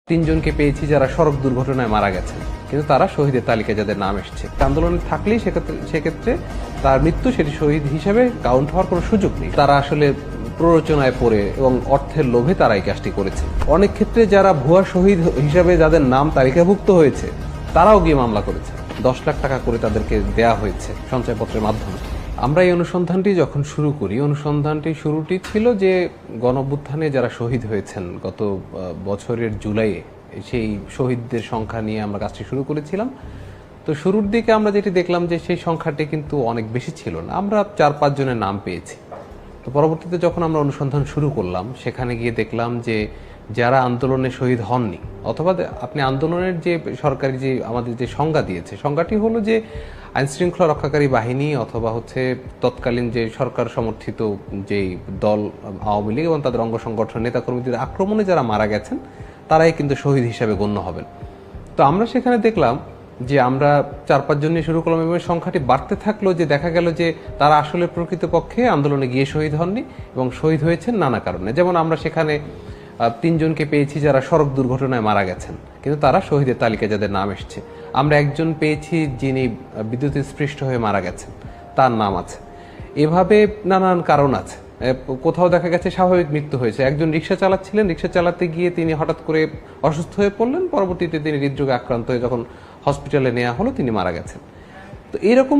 তিনজনকে পেয়েছি যারা সড়ক দুর্ঘটনায় মারা গেছেন, কিন্তু তারা শহীদের তালিকায় যাদের নাম এসছে। আন্দোলনে থাকলেই সেক্ষেত্রে তার মৃত্যু সেটি শহীদ হিসেবে কাউন্ট হওয়ার কোনো সুযোগ নেই। তারা আসলে প্ররোচনায় পড়ে এবং অর্থের লোভে তারা এই কাজটি করেছে। অনেক ক্ষেত্রে যারা ভুয়া শহীদ হিসাবে যাদের নাম তালিকাভুক্ত হয়েছে তারাও গিয়ে মামলা করেছে। 10 লাখ টাকা করে তাদেরকে দেয়া হয়েছে সঞ্চয়পত্রের মাধ্যমে। আমরা এই অনুসন্ধানটি যখন শুরু করি, শুরুটি ছিল যে গণঅভ্যুত্থানে যারা শহীদ হয়েছেন গত বছরের জুলাইয়ে, সেই শহীদদের সংখ্যা নিয়ে আমরা কাজটি শুরু করেছিলাম। তো শুরুর দিকে আমরা যেটি দেখলাম যে সেই সংখ্যাটি কিন্তু অনেক বেশি ছিল না, আমরা 4-5 জনের নাম পেয়েছি। তো পরবর্তীতে যখন আমরা অনুসন্ধান শুরু করলাম, সেখানে গিয়ে দেখলাম যে যারা আন্দোলনে শহীদ হননি, অথবা আপনি আন্দোলনের যে সরকারি যে আমাদের যে সংজ্ঞা দিয়েছে, সংজ্ঞাটি হলো যে আইনশৃঙ্খলা রক্ষাকারী বাহিনী অথবা তৎকালীন যে সরকার সমর্থিত যেই দল আওয়ামী লীগ এবং তাদের অঙ্গ সংগঠন নেতাকর্মীদের আক্রমণে যারা মারা গেছেন তারাই কিন্তু শহীদ হিসাবে গণ্য হবেন। তো আমরা সেখানে দেখলাম যে আমরা 4-5 জন নিয়ে শুরু করলাম এবং সংখ্যাটি বাড়তে থাকলো, যে দেখা গেল যে তারা আসলে প্রকৃতপক্ষে আন্দোলনে গিয়ে শহীদ হননি এবং শহীদ হয়েছেন নানা কারণে। যেমন আমরা সেখানে 3 জনকে পেয়েছি যারা সড়ক দুর্ঘটনায় মারা গেছেন, কিন্তু তারা শহীদের তালিকায় যাদের নাম এসছে। আমরা একজন পেয়েছি যিনি বিদ্যুৎ স্পৃষ্ট হয়ে মারা গেছেন, তার নাম আছে। এভাবে নানান কারণ আছে। কোথাও দেখা গেছে স্বাভাবিক মৃত্যু হয়েছে, একজন রিক্সা চালাচ্ছিলেন, রিক্সা চালাতে গিয়ে তিনি হঠাৎ করে অসুস্থ হয়ে পড়লেন, পরবর্তীতে তিনি হৃদরোগে আক্রান্ত হয়ে যখন হসপিটালে নেওয়া হলো তিনি মারা গেছেন। তো এরকম